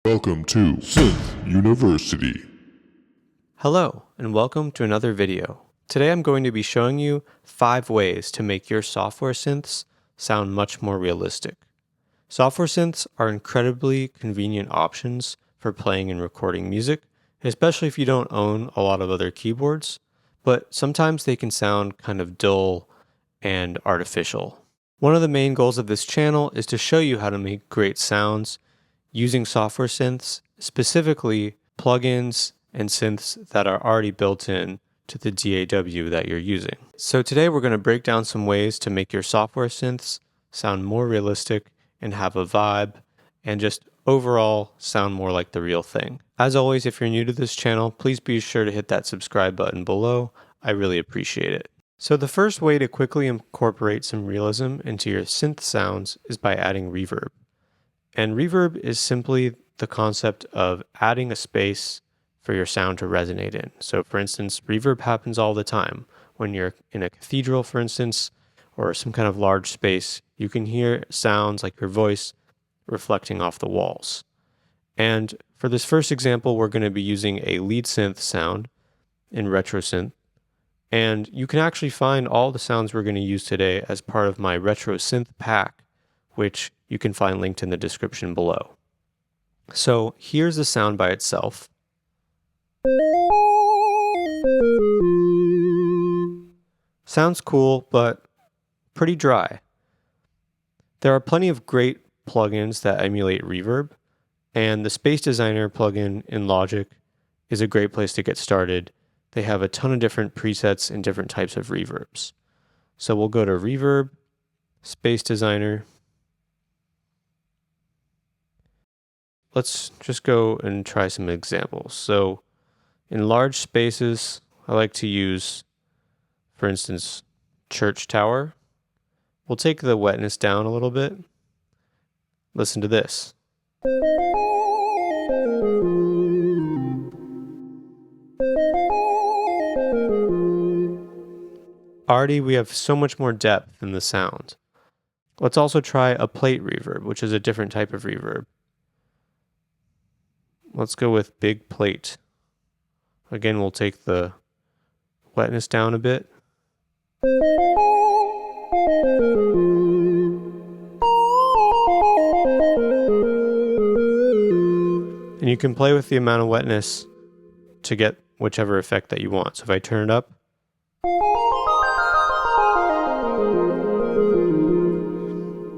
Welcome to Synth University. Hello, and welcome to another video. Today I'm going to be showing you 5 ways to make your software synths sound much more realistic. Software synths are incredibly convenient options for playing and recording music, especially if you don't own a lot of other keyboards, but sometimes they can sound kind of dull and artificial. One of the main goals of this channel is to show you how to make great sounds using software synths, specifically plugins and synths that are already built in to the DAW that you're using. So today we're going to break down some ways to make your software synths sound more realistic and have a vibe and just overall sound more like the real thing. As always, if you're new to this channel, please be sure to hit that subscribe button below. I really appreciate it. So the first way to quickly incorporate some realism into your synth sounds is by adding reverb. And reverb is simply the concept of adding a space for your sound to resonate in. So for instance, reverb happens all the time. When you're in a cathedral, for instance, or some kind of large space, you can hear sounds like your voice reflecting off the walls. And for this first example, we're going to be using a lead synth sound in retro synth. And you can actually find all the sounds we're going to use today as part of my retro synth pack, which you can find linked in the description below. So here's the sound by itself. Sounds cool, but pretty dry. There are plenty of great plugins that emulate reverb, and the Space Designer plugin in Logic is a great place to get started. They have a ton of different presets and different types of reverbs. So we'll go to Reverb, Space Designer. Let's just go and try some examples. So in large spaces, I like to use, for instance, church tower. We'll take the wetness down a little bit. Listen to this. Already we have so much more depth in the sound. Let's also try a plate reverb, which is a different type of reverb. Let's go with big plate. Again, we'll take the wetness down a bit. And you can play with the amount of wetness to get whichever effect that you want. So if I turn it up,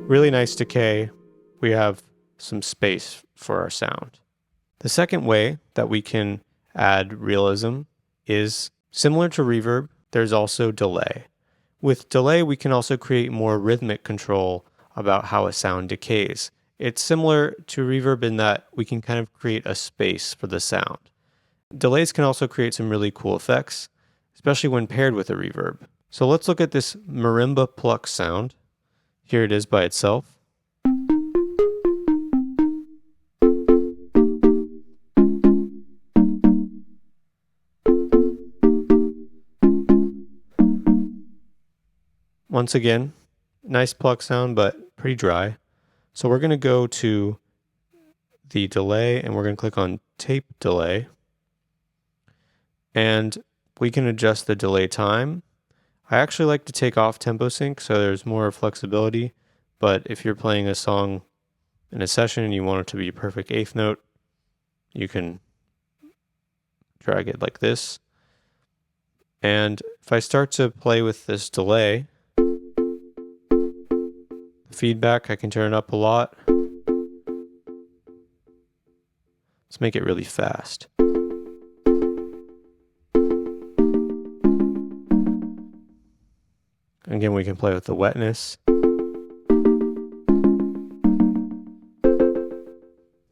really nice decay. We have some space for our sound. The second way that we can add realism is similar to reverb. There's also delay. With delay, we can also create more rhythmic control about how a sound decays. It's similar to reverb in that we can kind of create a space for the sound. Delays can also create some really cool effects, especially when paired with a reverb. So let's look at this marimba pluck sound. Here it is by itself. Once again, nice pluck sound, but pretty dry. So we're going to go to the delay and we're going to click on tape delay. And we can adjust the delay time. I actually like to take off tempo sync so there's more flexibility. But if you're playing a song in a session and you want it to be a perfect eighth note, you can drag it like this. And if I start to play with this delay, feedback, I can turn it up a lot. Let's make it really fast. Again, we can play with the wetness.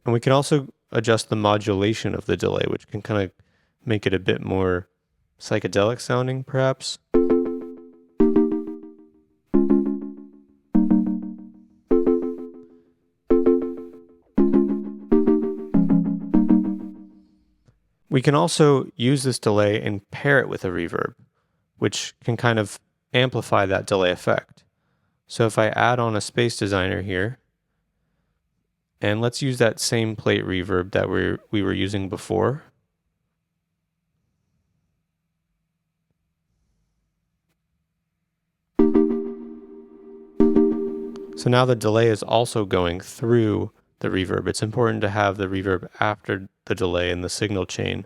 And we can also adjust the modulation of the delay, which can kind of make it a bit more psychedelic sounding, perhaps. We can also use this delay and pair it with a reverb, which can kind of amplify that delay effect. So if I add on a Space Designer here, And let's use that same plate reverb that we were using before. So now the delay is also going through the reverb. It's important to have the reverb after the delay in the signal chain.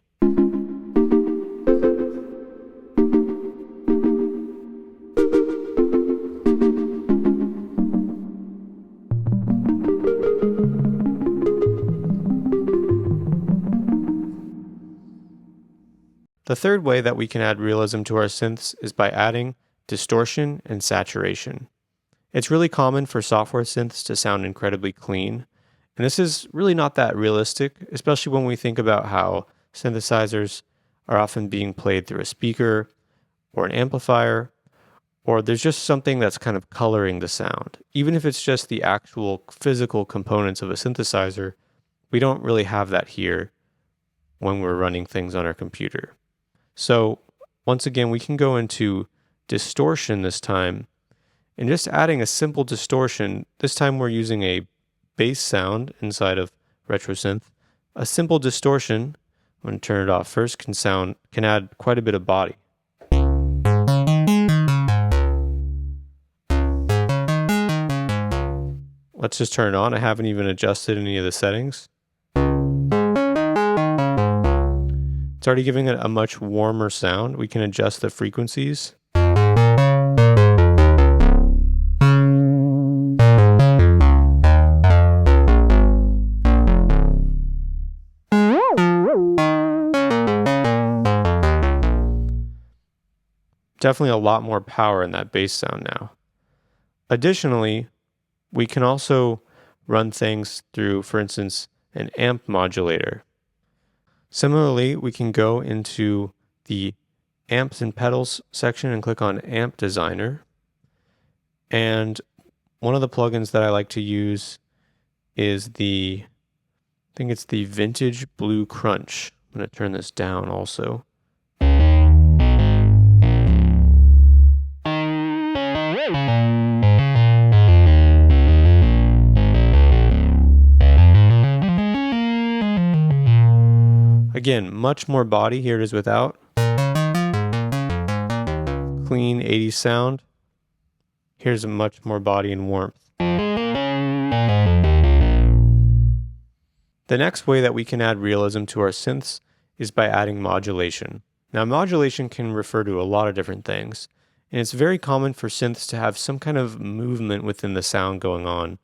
The third way that we can add realism to our synths is by adding distortion and saturation. It's really common for software synths to sound incredibly clean, and this is really not that realistic, especially when we think about how synthesizers are often being played through a speaker or an amplifier, or there's just something that's kind of coloring the sound. Even if it's just the actual physical components of a synthesizer, we don't really have that here when we're running things on our computer. So once again, we can go into distortion this time, and just adding a simple distortion. This time we're using a bass sound inside of RetroSynth. A simple distortion, I'm going to turn it off first, can add quite a bit of body. Let's just turn it on. I haven't even adjusted any of the settings. It's already giving it a much warmer sound. We can adjust the frequencies. Definitely a lot more power in that bass sound now. Additionally, we can also run things through, for instance, an amp modulator. Similarly, we can go into the amps and pedals section and click on Amp Designer. And one of the plugins that I like to use is I think it's the Vintage Blue Crunch. I'm going to turn this down also. Again, much more body. Here it is without. Clean 80s sound. Here's a much more body and warmth. The next way that we can add realism to our synths is by adding modulation. Now, modulation can refer to a lot of different things, and it's very common for synths to have some kind of movement within the sound going on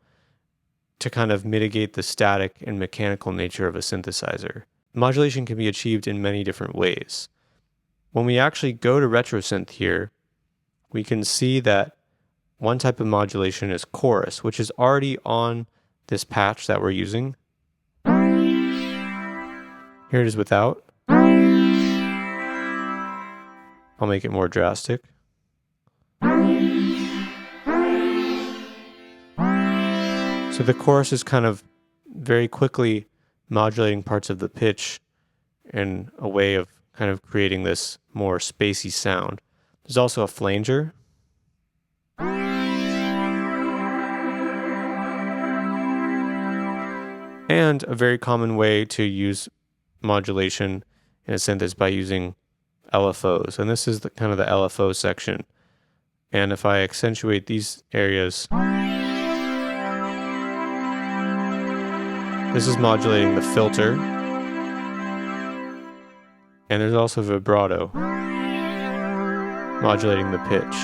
to kind of mitigate the static and mechanical nature of a synthesizer. Modulation can be achieved in many different ways. When we actually go to RetroSynth here, we can see that one type of modulation is chorus, which is already on this patch that we're using. Here it is without. I'll make it more drastic. So the chorus is kind of very quickly modulating parts of the pitch in a way of kind of creating this more spacey sound. There's also a flanger. And a very common way to use modulation in a synth is by using LFOs. And this is kind of the LFO section. And if I accentuate these areas, this is modulating the filter. And there's also vibrato, modulating the pitch.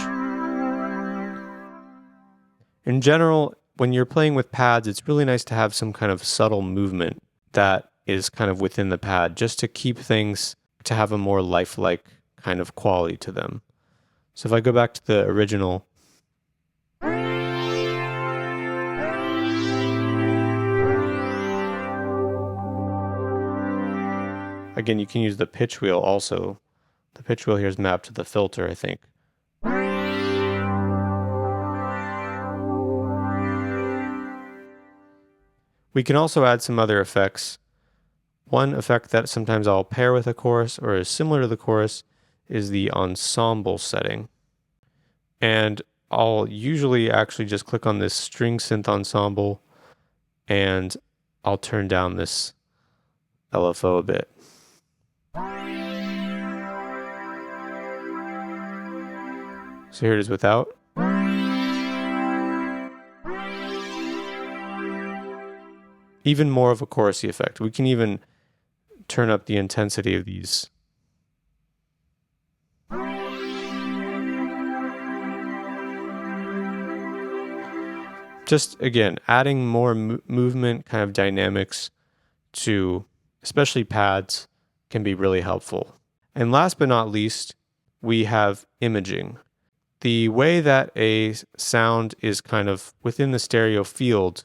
In general, when you're playing with pads, it's really nice to have some kind of subtle movement that is kind of within the pad, just to keep things to have a more lifelike kind of quality to them. So if I go back to the original, again, you can use the pitch wheel also. The pitch wheel here is mapped to the filter, I think. We can also add some other effects. One effect that sometimes I'll pair with a chorus or is similar to the chorus is the ensemble setting. And I'll usually actually just click on this string synth ensemble, and I'll turn down this LFO a bit. So here it is without. Even more of a chorusy effect. We can even turn up the intensity of these. Just, again, adding more movement, kind of dynamics to especially pads can be really helpful. And last but not least, we have imaging. The way that a sound is kind of within the stereo field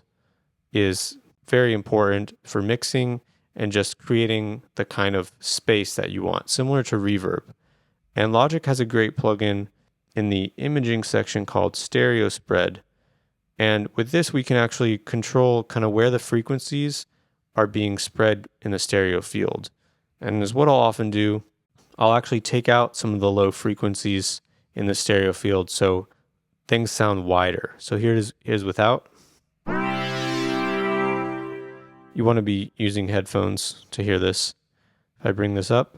is very important for mixing and just creating the kind of space that you want, similar to reverb. And Logic has a great plugin in the imaging section called Stereo Spread. And with this, we can actually control kind of where the frequencies are being spread in the stereo field. And as what I'll often do, I'll actually take out some of the low frequencies in the stereo field so things sound wider. So here's without. You want to be using headphones to hear this. If I bring this up,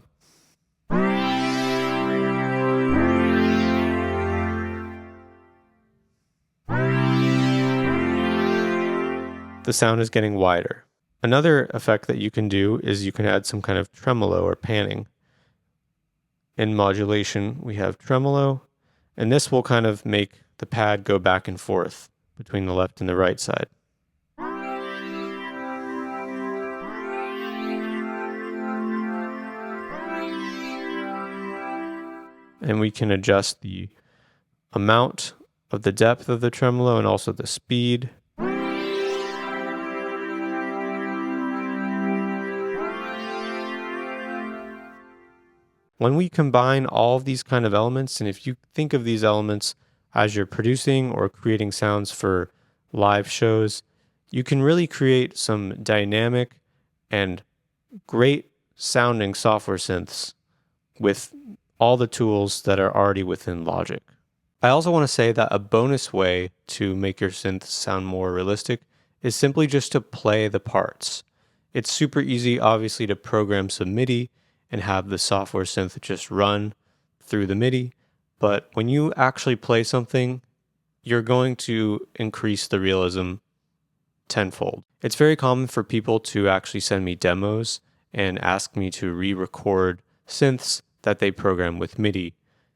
the sound is getting wider. Another effect that you can do is you can add some kind of tremolo or panning. In modulation, we have tremolo, and this will kind of make the pad go back and forth between the left and the right side. And we can adjust the amount of the depth of the tremolo and also the speed. When we combine all of these kind of elements, and if you think of these elements as you're producing or creating sounds for live shows, you can really create some dynamic and great sounding software synths with all the tools that are already within Logic. I also want to say that a bonus way to make your synths sound more realistic is simply just to play the parts. It's super easy, obviously, to program some MIDI and have the software synth just run through the MIDI. But when you actually play something, you're going to increase the realism tenfold. It's very common for people to actually send me demos and ask me to re-record synths that they program with MIDI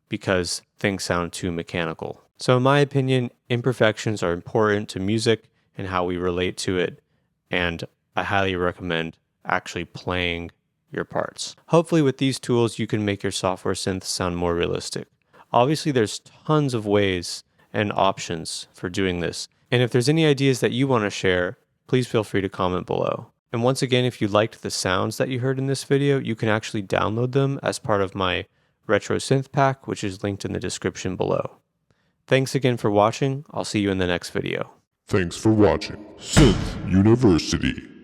because things sound too mechanical. So in my opinion, imperfections are important to music and how we relate to it, and I highly recommend actually playing your parts. Hopefully with these tools, you can make your software synths sound more realistic. Obviously, there's tons of ways and options for doing this. And if there's any ideas that you want to share, please feel free to comment below. And once again, if you liked the sounds that you heard in this video, you can actually download them as part of my Retro Synth Pack, which is linked in the description below. Thanks again for watching. I'll see you in the next video. Thanks for watching Synth University.